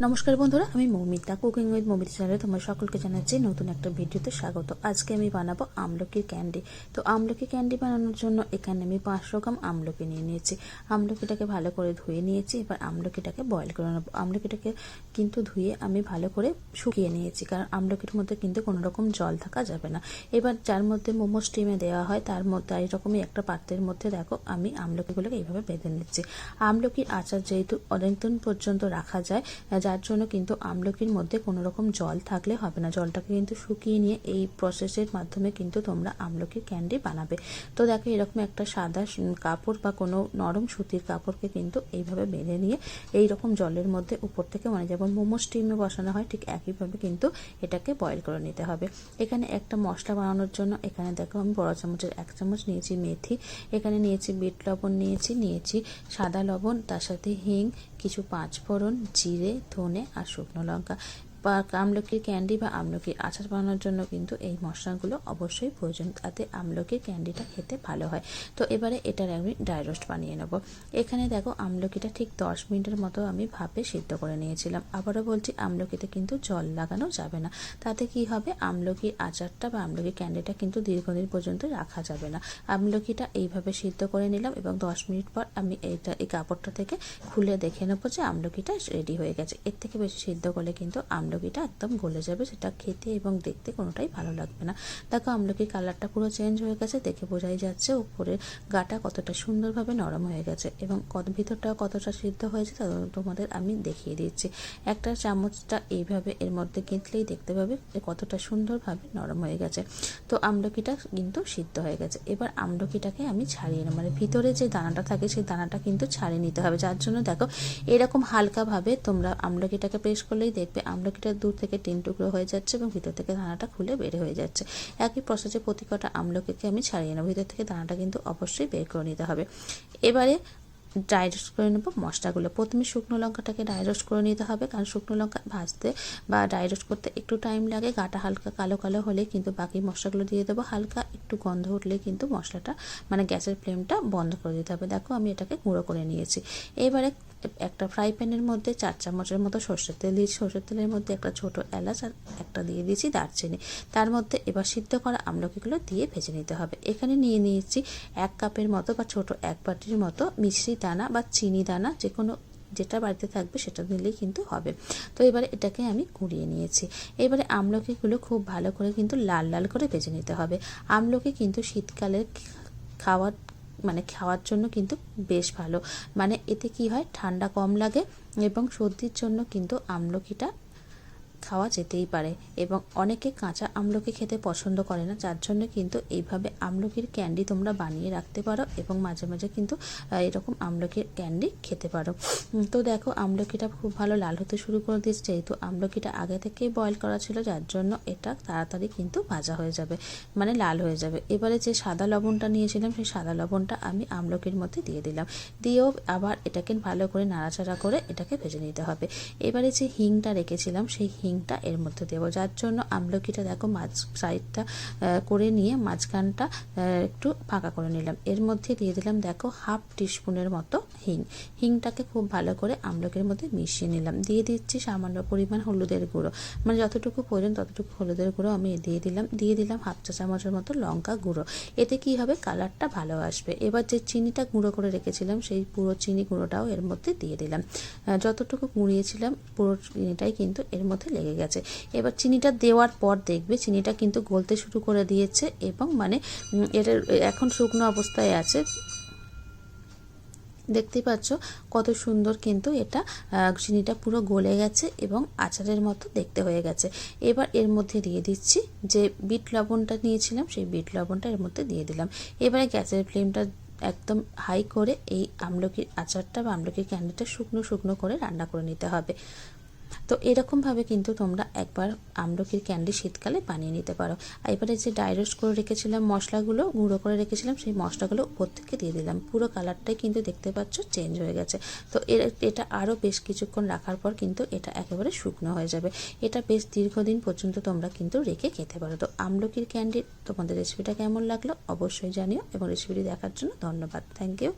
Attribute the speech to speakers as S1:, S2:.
S1: নমস্কার বন্ধুরা, আমি মৌমিতা কুকিং উইথ মৌমিতা চ্যানেলে তোমার সকলকে জানাচ্ছি নতুন একটা ভিডিওতে স্বাগত। আজকে আমি বানাবো আমলকির ক্যান্ডি। তো আমলকি ক্যান্ডি বানানোর জন্য এখানে আমি 500 গ্রাম আমলকি নিয়ে নিয়েছি। আমলকিটাকে ভালো করে ধুয়ে নিয়েছি। এবার আমলকিটাকে বয়েল করে নেবো। আমলকিটাকে কিন্তু ধুয়ে আমি ভালো করে শুকিয়ে নিয়েছি, কারণ আমলকির মধ্যে কিন্তু কোনো রকম জল থাকা যাবে না। এবার যার মধ্যে মোমো স্টিমে দেওয়া হয় তার মধ্যে এরকমই একটা পাত্রের মধ্যে দেখো আমি আমলকিগুলোকে এইভাবে বেঁধে নিচ্ছি। আমলকির আচার যেহেতু অনেকদিন পর্যন্ত রাখা যায়, যার জন্য কিন্তু আমলকির মধ্যে কোনো রকম জল থাকলে হবে না। জলটাকে কিন্তু শুকিয়ে নিয়ে এই প্রসেসের মাধ্যমে কিন্তু তোমরা আমলকির ক্যান্ডি বানাবে। তো দেখো এরকম একটা সাদা কাপড় বা কোনো নরম সুতির কাপড়কে কিন্তু এইভাবে বেঁধে নিয়ে এই রকম জলের মধ্যে উপর থেকে, মানে যেমন মোমো স্টিমে বসানো হয় ঠিক একইভাবে কিন্তু এটাকে বয়েল করে নিতে হবে। এখানে একটা মশলা বানানোর জন্য এখানে দেখো আমি বড় চামচের 1 চামচ নিয়েছি মেথি, এখানে নিয়েছি বিট লবণ, নিয়েছি সাদা লবণ, তার সাথে হিং, কিছু 5 ফোড়ন, জিরে, ধনে আর শুকনো লঙ্কা। বা আমলকির ক্যান্ডি বা আমলকির আচার বানানোর জন্য কিন্তু এই মশলাগুলো অবশ্যই প্রয়োজন, তাতে আমলকির ক্যান্ডিটা খেতে ভালো হয়। তো এবারে এটার আমি ড্রাই রোস্ট বানিয়ে নেব। এখানে দেখো আমলকিটা ঠিক 10 মিনিটের মতো আমি ভাপে সিদ্ধ করে নিয়েছিলাম। আবারও বলছি, আমলকিতে কিন্তু জল লাগানো যাবে না। তাতে কি হবে, আমলকির আচারটা বা আমলকির ক্যান্ডিটা কিন্তু দীর্ঘদিন পর্যন্ত রাখা যাবে না। আমলকিটা এইভাবে সিদ্ধ করে নিলাম এবং 10 মিনিট পর আমি এই কাপড়টা থেকে খুলে দেখে নেবো যে আমলকিটা রেডি হয়ে গেছে। এর থেকে বেশি সিদ্ধ করলে কিন্তু আমলকিটা একদম গলে যাবে, সেটা খেতে এবং দেখতে কোনোটাই ভালো লাগবে না। দেখো আমলকির কালারটা পুরো চেঞ্জ হয়ে গেছে, দেখে বোঝাই যাচ্ছে উপরের গাটা কতটা সুন্দরভাবে নরম হয়ে গেছে এবং ভিতরটাও কতটা সিদ্ধ হয়েছে তা তোমাদের আমি দেখিয়ে দিচ্ছি। একটা চামচটা এইভাবে এর মধ্যে গেঁথলেই দেখতে পাবে কতটা সুন্দরভাবে নরম হয়ে গেছে। তো আমলকিটা কিন্তু সিদ্ধ হয়ে গেছে। এবার আমলকিটাকে আমি ছাড়িয়ে নেব, মানে ভিতরে যে দানাটা থাকে সেই দানাটা কিন্তু ছাড়িয়ে নিতে হবে। যার জন্য দেখো এরকম হালকাভাবে তোমরা আমলকিটাকে প্রেস করলেই দেখবে আমলকিটা দূর থেকে 3 টুকরো হয়ে যাচ্ছে এবং ভিতর থেকে দানাটা খুলে বের হয়ে যাচ্ছে। একই প্রসেসে প্রতি কটা আমলকিকে আমি ছাড়িয়ে নেব। ভিতর থেকে দানাটা কিন্তু অবশ্যই বের করে নিতে হবে। এবারে ড্রাই রোস্ট করে নেব মশলাগুলো। প্রথমে শুকনো লঙ্কাটাকে ড্রাই রোস্ট করে নিতে হবে, কারণ শুকনো লঙ্কা ভাজতে বা ড্রাই রোস্ট করতে একটু টাইম লাগে। গাটা হালকা কালো কালো হলে কিন্তু বাকি মশলাগুলো দিয়ে দেবো। হালকা একটু গন্ধ উঠলে কিন্তু মশলাটা, মানে গ্যাসের ফ্লেমটা বন্ধ করে দিতে হবে। দেখো আমি এটাকে গুঁড়ো করে নিয়েছি। এবারে একটা ফ্রাই প্যানের মধ্যে 4 চামচের মতো সর্ষের তেল দিয়েছি। সর্ষের তেলের মধ্যে একটা ছোট এলাচ আর একটা দিয়ে দিয়েছি দারচিনি। তার মধ্যে এবার সিদ্ধ করা আমলকিগুলো দিয়ে ভেজে নিতে হবে। এখানে নিয়ে নিয়েছি 1 কাপের মতো বা ছোট 1 বাটির মতো মিশ্রি দানা বা চিনি দানা, যে কোনো যেটা বাড়িতে থাকবে সেটা দিলেই কিন্তু হবে। তো এবারে এটাকে আমি কুড়িয়ে নিয়েছি। এবারে আমলকিগুলো খুব ভালো করে কিন্তু লাল লাল করে ভেজে নিতে হবে। আমলকি কিন্তু শীতকালের খাওয়ার জন্য কিন্তু বেশ ভালো, মানে এতে কি হয়, ঠান্ডা কম লাগে এবং সর্দির জন্য কিন্তু আমলকিটা খাওয়া যেতেই পারে। এবং অনেকে কাঁচা আমলকি খেতে পছন্দ করে না, যার জন্য কিন্তু এইভাবে আমলকির ক্যান্ডি তোমরা বানিয়ে রাখতে পারো এবং মাঝে মাঝে কিন্তু এরকম আমলকির ক্যান্ডি খেতে পারো। তো দেখো আমলকিটা খুব ভালো লাল হতে শুরু করে দিয়েছে। যেহেতু আমলকিটা আগে থেকেই বয়েল করা ছিল, যার জন্য এটা তাড়াতাড়ি কিন্তু ভাজা হয়ে যাবে, মানে লাল হয়ে যাবে। এবারে যে সাদা লবণটা নিয়েছিলাম সেই সাদা লবণটা আমি আমলকির মধ্যে দিয়ে দিলাম। দিয়েও আবার এটাকে ভালো করে নাড়াচাড়া করে এটাকে ভেজে নিতে হবে। এবারে যে হিংটা রেখেছিলাম সেই হিংটা এর মধ্যে দেবো, যার জন্য আমলকিটা দেখো মাঝ সাইডটা করে নিয়ে মাঝখানটা একটু ফাঁকা করে নিলাম। এর মধ্যে দিয়ে দিলাম দেখো 1/2 টিস্পুনের মতো হিংটাকে খুব ভালো করে আমলকির মধ্যে মিশিয়ে নিলাম। দিয়ে দিচ্ছি সামান্য পরিমাণ হলুদের গুঁড়ো, মানে যতটুকু প্রয়োজন ততটুকু হলুদের গুঁড়ো আমি দিয়ে দিলাম 1/2 চা চামচের মতো লঙ্কা গুঁড়ো। এতে কি হবে, কালারটা ভালো আসবে। এবার যে চিনিটা গুঁড়ো করে রেখেছিলাম সেই পুরো চিনি গুঁড়োটাও এর মধ্যে দিয়ে দিলাম। যতটুকু গুঁড়িয়েছিলাম পুরো চিনিটাই কিন্তু এর মধ্যে লেগে গেছে। এবার চিনিটা দেওয়ার পর দেখবে চিনিটা কিন্তু গলতে শুরু করে দিয়েছে এবং মানে এটা এখন শুকনো অবস্থায় আছে। দেখতেই পাচ্ছ কত সুন্দর কিন্তু এটা চিনিটা পুরো গলে গেছে এবং আচারের মতো দেখতে হয়ে গেছে। এবার এর মধ্যে দিয়ে দিচ্ছি যে বিট লবণটা নিয়েছিলাম, সেই বিট লবণটা এর মধ্যে দিয়ে দিলাম। এবারে গ্যাসের ফ্লেমটা একদম হাই করে এই আমলকির আচারটা বা আমলকির ক্যান্ডিটা শুকনো শুকনো করে রান্না করে নিতে হবে। তো এরকমভাবে কিন্তু তোমরা একবার আমলকির ক্যান্ডি শীতকালে বানিয়ে নিতে পারো। এবারে যে ড্রাই রোস্ট করে রেখেছিলাম মশলাগুলো, গুঁড়ো করে রেখেছিলাম, সেই মশলাগুলো উপর থেকে দিয়ে দিলাম। পুরো কালারটাই কিন্তু দেখতে পাচ্ছ চেঞ্জ হয়ে গেছে। তো এটা আরও বেশ কিছুক্ষণ রাখার পর কিন্তু এটা একেবারে শুকনো হয়ে যাবে। এটা বেশ দীর্ঘদিন পর্যন্ত তোমরা কিন্তু রেখে খেতে পারো। তো আমলকির ক্যান্ডির তোমাদের রেসিপিটা কেমন লাগলো অবশ্যই জানিও এবং রেসিপিটি দেখার জন্য ধন্যবাদ। Thank you.